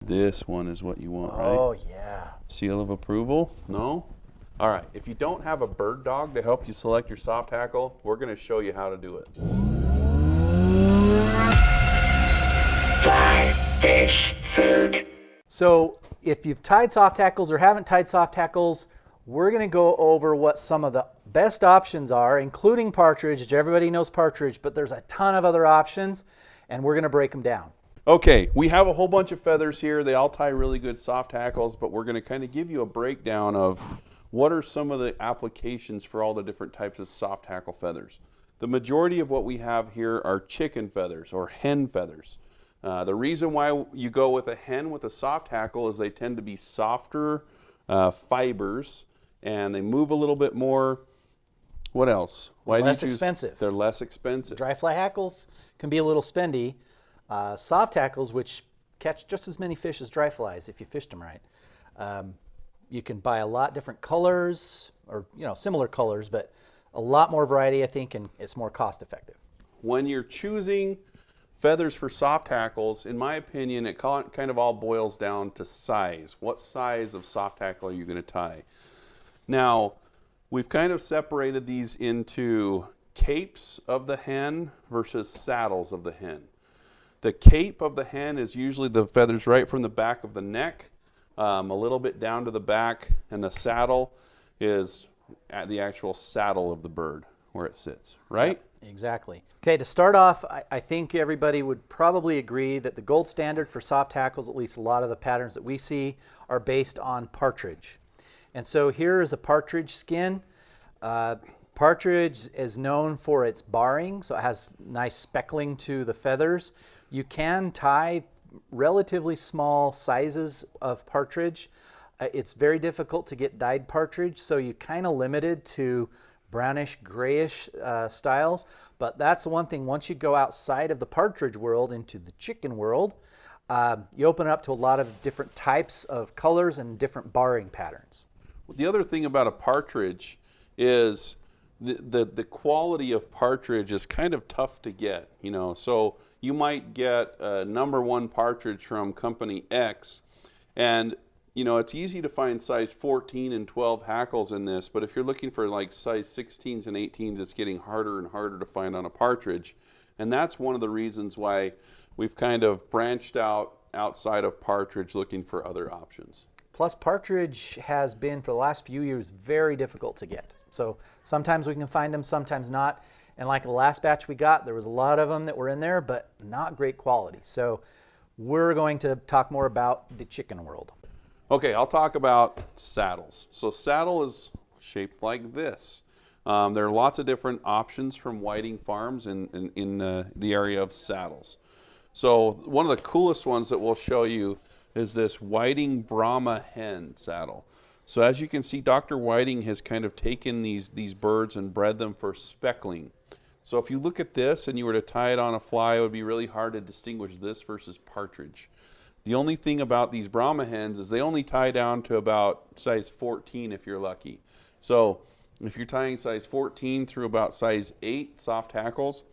This one is what you want, right? Oh, yeah. Seal of approval? No? All right, if you don't have a bird dog to help you select your soft hackle, we're going to show you how to do it. Fly, fish, food. So if you've tied soft hackles or haven't tied soft hackles, we're going to go over what some of the best options are, including Partridge. Everybody knows Partridge, but there's a ton of other options, and we're going to break them down. Okay, we have a whole bunch of feathers here. They all tie really good soft hackles, but we're going to kind of give you a breakdown of what are some of the applications for all the different types of soft hackle feathers. The majority of what we have here are chicken feathers or hen feathers. The reason why you go with a hen with a soft hackle is they tend to be softer fibers, and they move a little bit more. What else? Why Less expensive. They're less expensive. Dry fly hackles can be a little spendy. Soft hackles, which catch just as many fish as dry flies if you fished them right. You can buy a lot different colors, or similar colors, but a lot more variety, I think, and it's more cost effective. When you're choosing feathers for soft hackles, in my opinion, it kind of all boils down to size. What size of soft hackle are you going to tie? Now, we've kind of separated these into capes of the hen versus saddles of the hen. The cape of the hen is usually the feathers right from the back of the neck, a little bit down to the back, and the saddle is at the actual saddle of the bird where it sits, right? Yep, exactly. Okay, to start off, I think everybody would probably agree that the gold standard for soft hackles, at least a lot of the patterns that we see, are based on Partridge. And so here is a Partridge skin. Partridge is known for its barring, so it has nice speckling to the feathers. You can tie relatively small sizes of Partridge. It's very difficult to get dyed Partridge, so you're kind of limited to brownish, grayish styles. But that's the one thing, once you go outside of the Partridge world into the chicken world, you open it up to a lot of different types of colors and different barring patterns. The other thing about a Partridge is the quality of Partridge is kind of tough to get, so you might get a #1 Partridge from company X, and it's easy to find size 14 and 12 hackles in this, but if you're looking for like size 16s and 18s, it's getting harder and harder to find on a Partridge. And that's one of the reasons why we've kind of branched out outside of Partridge looking for other options. Plus, Partridge has been, for the last few years, very difficult to get. So sometimes we can find them, sometimes not. And like the last batch we got, there was a lot of them that were in there, but not great quality. So we're going to talk more about the chicken world. Okay, I'll talk about saddles. So saddle is shaped like this. There are lots of different options from Whiting Farms in the area of saddles. So one of the coolest ones that we'll show you is this Whiting Brahma hen saddle. So as you can see, Dr. Whiting has kind of taken these birds and bred them for speckling. So if you look at this and you were to tie it on a fly, it would be really hard to distinguish this versus Partridge. The only thing about these Brahma hens is they only tie down to about size 14 if you're lucky. So if you're tying size 14 through about size 8 soft hackles,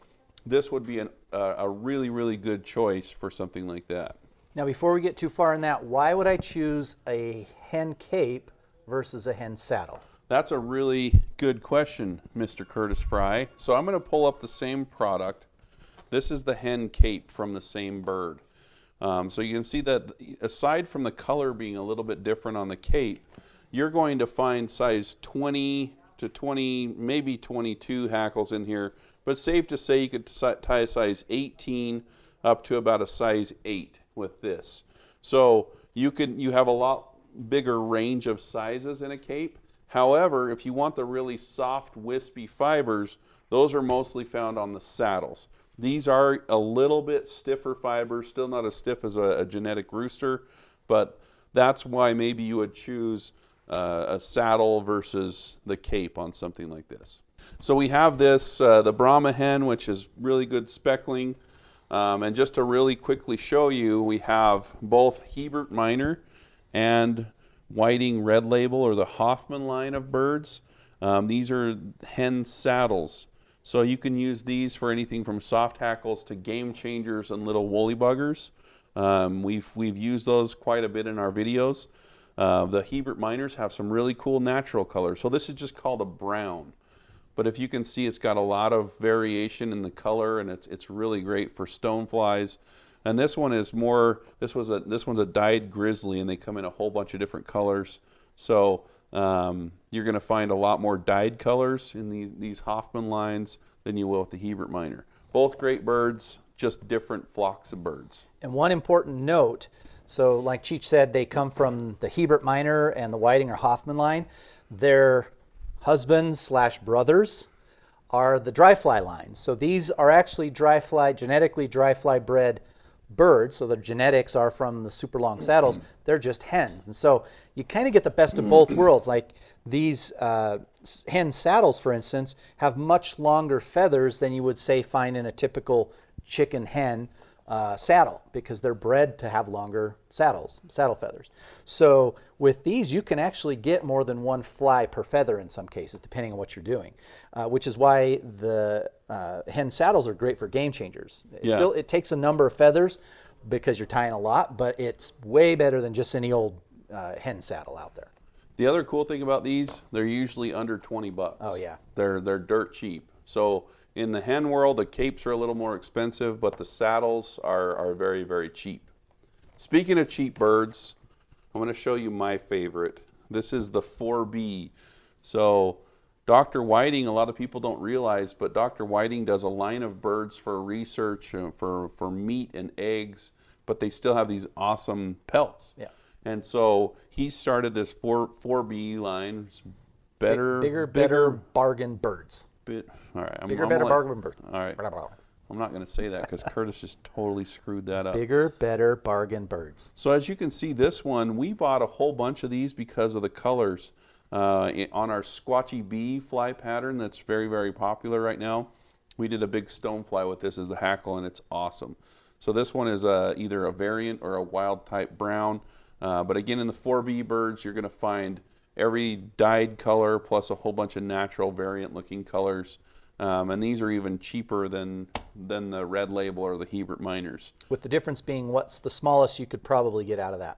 this would be a really, really good choice for something like that. Now, before we get too far in that, why would I choose a hen cape versus a hen saddle? That's a really good question, Mr. Curtis Fry. So I'm going to pull up the same product. This is the hen cape from the same bird. So you can see that aside from the color being a little bit different on the cape, you're going to find size 20 to 20, maybe 22 hackles in here. But it's safe to say you could tie a size 18 up to about a size 8 with this. So you have a lot bigger range of sizes in a cape. However, if you want the really soft, wispy fibers, those are mostly found on the saddles. These are a little bit stiffer fibers, still not as stiff as a genetic rooster, but that's why maybe you would choose a saddle versus the cape on something like this. So we have this, the Brahma hen, which is really good speckling. And just to really quickly show you, we have both Hebert-Miner and Whiting Red Label, or the Hoffman line of birds. These are hen saddles. So you can use these for anything from soft hackles to game changers and little woolly buggers. We've used those quite a bit in our videos. The Hebert-Miners have some really cool natural colors. So this is just called a brown. But if you can see, it's got a lot of variation in the color, and it's really great for stoneflies. And this one is more, this one's a dyed grizzly, and they come in a whole bunch of different colors. So you're going to find a lot more dyed colors in these Hoffman lines than you will with the Hebert-Miner. Both great birds, just different flocks of birds. And one important note, so like Cheech said, they come from the Hebert-Miner and the Whiting or Hoffman line. Their husbands / brothers are the dry fly lines. So these are actually genetically dry fly bred birds. So the genetics are from the super long saddles. They're just hens. And so you kind of get the best of both worlds. Like these hen saddles, for instance, have much longer feathers than you would say find in a typical chicken hen saddle, because they're bred to have longer saddle feathers. So with these, you can actually get more than one fly per feather in some cases, depending on what you're doing, which is why the hen saddles are great for game changers. Still, it takes a number of feathers because you're tying a lot, but it's way better than just any old hen saddle out there. The other cool thing about these, they're usually under 20 bucks. Oh yeah. They're dirt cheap. So in the hen world, the capes are a little more expensive, but the saddles are very, very cheap. Speaking of cheap birds, I'm going to show you my favorite. This is the 4B. So Dr. Whiting, a lot of people don't realize, but Dr. Whiting does a line of birds for research, for meat and eggs, but they still have these awesome pelts. Yeah. And so he started this 4B line. It's Bigger, better bargain birds. All right, Bigger, better bargain birds. All right. I'm not going to say that because Curtis just totally screwed that up. Bigger, better bargain birds. So as you can see, this one, we bought a whole bunch of these because of the colors. On our Squatchy Bee fly pattern that's very, very popular right now, we did a big stonefly with this as the hackle, and it's awesome. So this one is either a variant or a wild type brown. But again, in the 4B birds, you're going to find every dyed color plus a whole bunch of natural variant looking colors. And these are even cheaper than the Red Label or the Hebert-Miners. With the difference being, what's the smallest you could probably get out of that?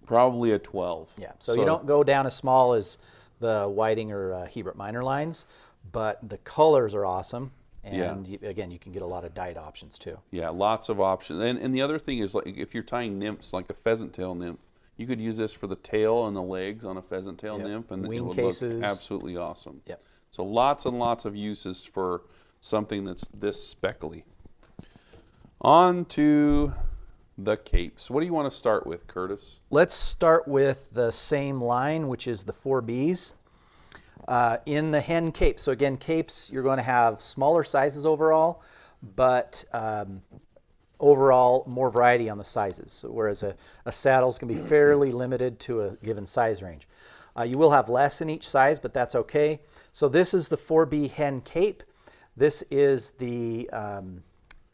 Probably a 12. Yeah, so you don't go down as small as the Whiting or Hebert-Miner lines, but the colors are awesome. And again, you can get a lot of dyed options too. Yeah, lots of options. And the other thing is, like, if you're tying nymphs, like a pheasant tail nymph, you could use this for the tail and the legs on a pheasant tail nymph, and it would look absolutely awesome. Yep. So lots and lots of uses for something that's this speckly. On to the capes. What do you want to start with, Curtis? Let's start with the same line, which is the 4Bs. In the hen cape, so again, capes, you're going to have smaller sizes overall, but overall more variety on the sizes. So whereas a saddle is going to be fairly limited to a given size range. You will have less in each size, but that's okay. So this is the 4B hen cape. This is the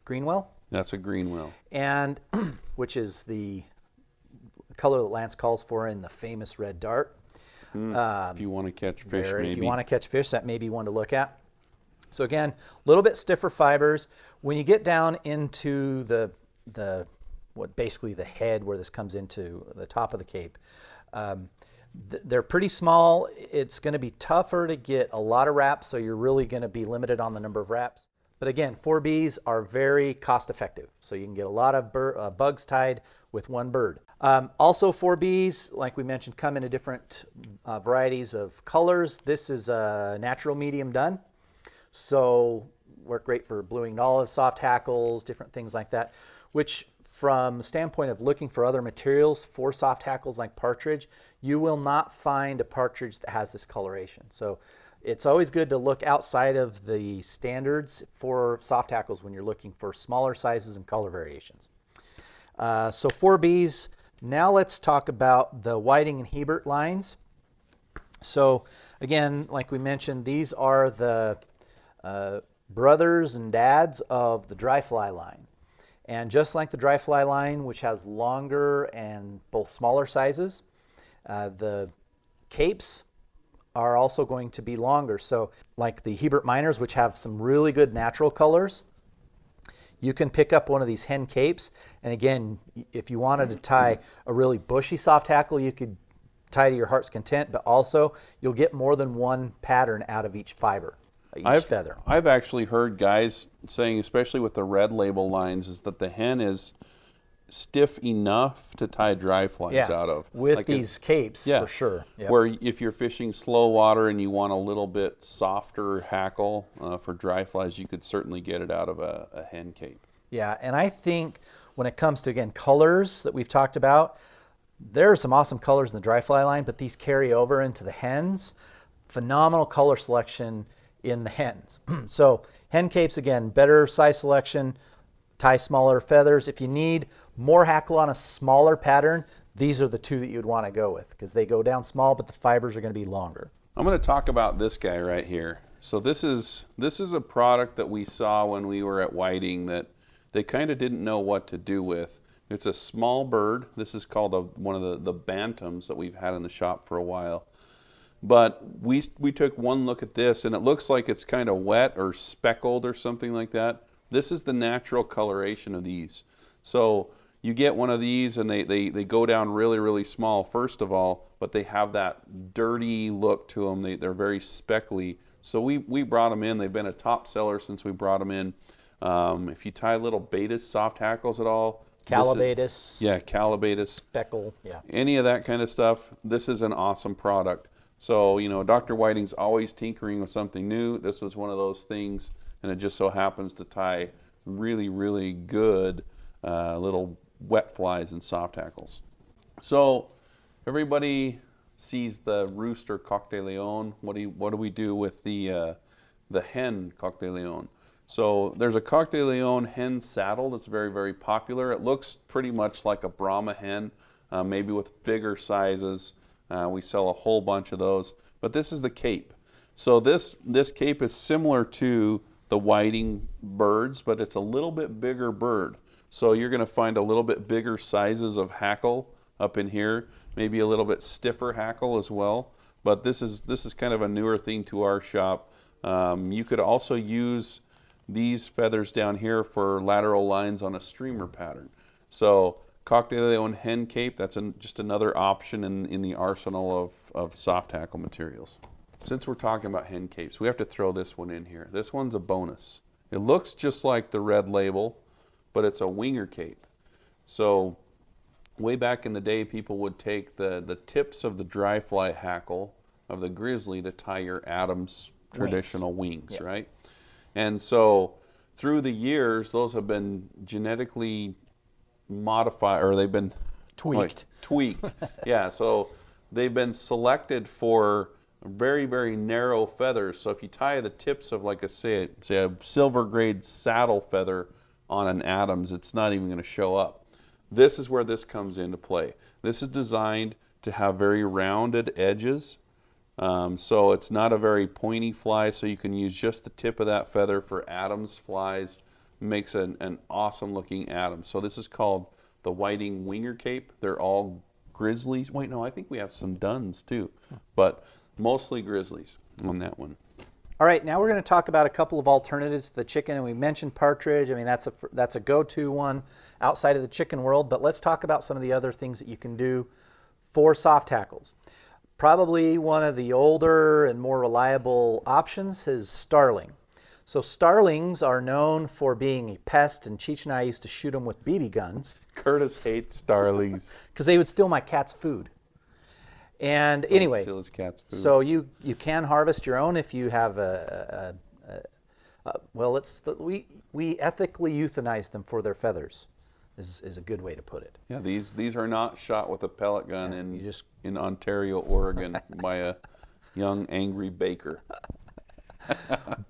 Greenwell. That's a Greenwell. And which is the color that Lance calls for in the famous red dart. If you want to catch fish, maybe. If you want to catch fish, that may be one to look at. So again, a little bit stiffer fibers. When you get down into basically the head where this comes into the top of the cape, they're pretty small. It's going to be tougher to get a lot of wraps, so you're really going to be limited on the number of wraps. But again, 4Bs are very cost effective, so you can get a lot of bugs tied with one bird. Also 4Bs, like we mentioned, come in different varieties of colors. This is a natural medium dun, so work great for blue-winged olive, soft hackles, different things like that, which from the standpoint of looking for other materials for soft hackles like Partridge, you will not find a Partridge that has this coloration. So it's always good to look outside of the standards for soft hackles when you're looking for smaller sizes and color variations. So 4Bs. Now let's talk about the Whiting and Hebert lines. So again, like we mentioned, these are the brothers and dads of the dry fly line. And just like the dry fly line, which has longer and both smaller sizes, the capes are also going to be longer. So like the Hebert-Miners, which have some really good natural colors, You can pick up one of these hen capes, and again, if you wanted to tie a really bushy soft hackle, you could tie to your heart's content, but also you'll get more than one pattern out of each fiber, each feather. I've actually heard guys saying, especially with the red label lines, is that the hen is stiff enough to tie dry flies out of. With like these capes, for sure. Yep. Where if you're fishing slow water and you want a little bit softer hackle for dry flies, you could certainly get it out of a hen cape. Yeah, and I think when it comes to, again, colors that we've talked about, there are some awesome colors in the dry fly line, but these carry over into the hens. Phenomenal color selection in the hens. So hen capes, again, better size selection, tie smaller feathers. If you need more hackle on a smaller pattern, these are the two that you'd want to go with because they go down small, but the fibers are going to be longer. I'm going to talk about this guy right here. So this is a product that we saw when we were at Whiting that they kind of didn't know what to do with. It's a small bird. This is called one of the Bantams that we've had in the shop for a while. But we took one look at this, and it looks like it's kind of wet or speckled or something like that. This is the natural coloration of these. So you get one of these, and they go down really, really small, first of all, but they have that dirty look to them. They're very speckly. So we brought them in. They've been a top seller since we brought them in. If you tie little Baetis soft hackles at all, Calabatus. Yeah, Calabatus. Speckle, yeah. Any of that kind of stuff, this is an awesome product. So, you know, Dr. Whiting's always tinkering with something new. This was one of those things, and it just so happens to tie really, really good little wet flies and soft hackles. So, everybody sees the rooster Coq de Leon. What do we do with the hen Coq de Leon? So there's a Coq de Leon hen saddle that's very, very popular. It looks pretty much like a Brahma hen, maybe with bigger sizes. We sell a whole bunch of those. But this is the cape. So this cape is similar to the whiting birds, but it's a little bit bigger bird. So you're going to find a little bit bigger sizes of hackle up in here, maybe a little bit stiffer hackle as well. But this is kind of a newer thing to our shop. You could also use these feathers down here for lateral lines on a streamer pattern. So Coq de Leon hen cape, that's just another option in the arsenal of soft hackle materials. Since we're talking about hen capes, we have to throw this one in here. This one's a bonus. It looks just like the red label, but it's a winger cape. So way back in the day, people would take the tips of the dry fly hackle of the grizzly to tie your Adams traditional wings, yep. Right? And so through the years, those have been genetically modified, or they've been tweaked. Tweaked. Yeah, so they've been selected for very, very narrow feathers. So if you tie the tips of, like say a silver grade saddle feather on an Adams, it's not even going to show up. This is where this comes into play. This is designed to have very rounded edges. So it's not a very pointy fly, so you can use just the tip of that feather for Adams flies. Makes an awesome looking Adams. So this is called the Whiting Winger Cape. They're all grizzlies. Wait, no, I think we have some duns too, but mostly grizzlies on that one. All right, now we're going to talk about a couple of alternatives to the chicken. And we mentioned Partridge. I mean, that's a go-to one outside of the chicken world, but let's talk about some of the other things that you can do for soft hackles. Probably one of the older and more reliable options is Starling. So Starlings are known for being a pest, and Cheech and I used to shoot them with BB guns. Curtis hates Starlings. Because they would steal my cat's food. And anyway, steal his cat's food. So you can harvest your own if you have we ethically euthanize them for their feathers. Is a good way to put it. Yeah, these are not shot with a pellet gun in Ontario, Oregon by a young angry baker.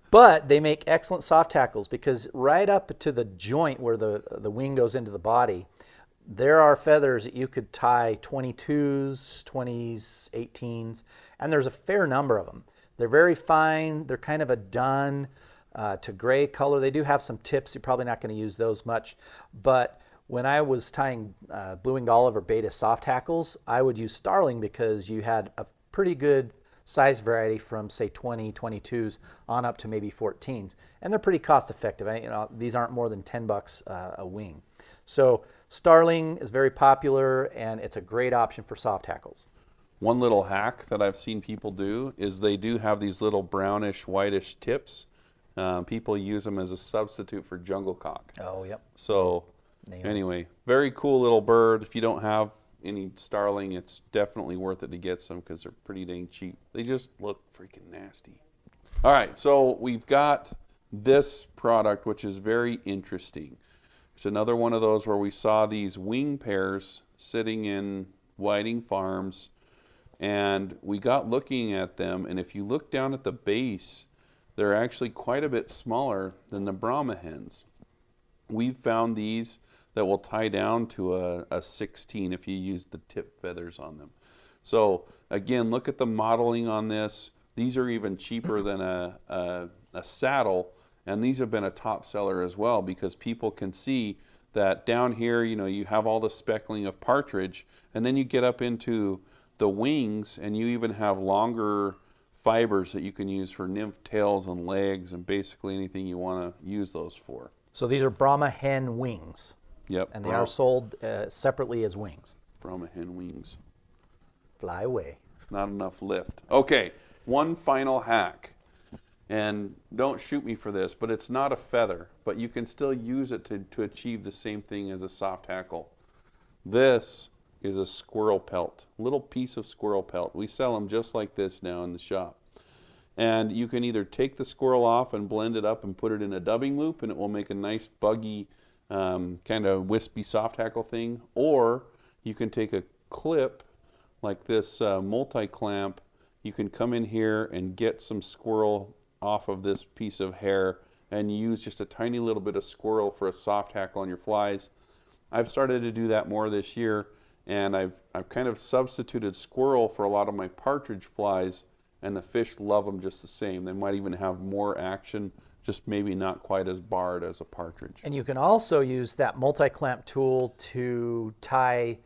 But they make excellent soft hackles because right up to the joint where the wing goes into the body, there are feathers that you could tie 22s, 20s, 18s, and there's a fair number of them. They're very fine. They're kind of a dun to gray color. They do have some tips. You're probably not going to use those much, but when I was tying blue-winged olive or beta soft hackles, I would use Starling because you had a pretty good size variety from say 20, 22s on up to maybe 14s, and they're pretty cost effective. You know, these aren't more than $10 a wing. So Starling is very popular, and it's a great option for soft hackles. One little hack that I've seen people do is they do have these little brownish, whitish tips. People use them as a substitute for jungle cock. Oh, yep. So Nails. anyway, very cool little bird. If you don't have any Starling, it's definitely worth it to get some because they're pretty dang cheap. They just look freaking nasty. All right, so we've got this product, which is very interesting. It's another one of those where we saw these wing pairs sitting in whiting farms, and we got looking at them, and if you look down at the base, they're actually quite a bit smaller than the Brahma hens. We've found these that will tie down to a 16 if you use the tip feathers on them. So again, look at the modeling on this. These are even cheaper than a saddle, and these have been a top seller as well because people can see that down here, you know, you have all the speckling of partridge, and then you get up into the wings, and you even have longer fibers that you can use for nymph tails and legs and basically anything you want to use those for. So these are Brahma hen wings. Yep. And they are sold separately as wings. Brahma hen wings. Fly away. Not enough lift. Okay, one final hack. And don't shoot me for this, but it's not a feather, but you can still use it to achieve the same thing as a soft hackle. This is a squirrel pelt, little piece of squirrel pelt. We sell them just like this now in the shop. And you can either take the squirrel off and blend it up and put it in a dubbing loop, and it will make a nice buggy kind of wispy soft hackle thing, or you can take a clip like this multi-clamp. You can come in here and get some squirrel off of this piece of hair and use just a tiny little bit of squirrel for a soft hackle on your flies. I've started to do that more this year, and I've kind of substituted squirrel for a lot of my partridge flies, and the fish love them just the same. They might even have more action, just maybe not quite as barred as a partridge. And you can also use that multi-clamp tool to tie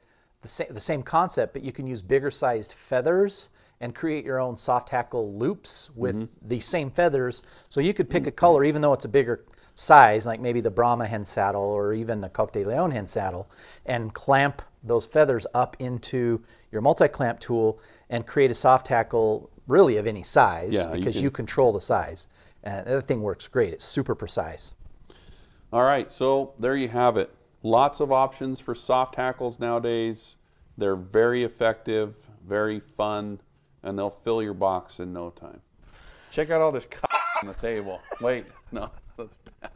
the same concept, but you can use bigger sized feathers and create your own soft hackle loops with the same feathers. So you could pick a color, even though it's a bigger size, like maybe the Brahma hen saddle or even the Coq de Leon hen saddle, and clamp those feathers up into your multi-clamp tool and create a soft hackle really of any size, because you control the size. And the other thing works great. It's super precise. All right, so there you have it. Lots of options for soft hackles nowadays. They're very effective, very fun, and they'll fill your box in no time. Check out all this on the table. Wait, no, that's bad.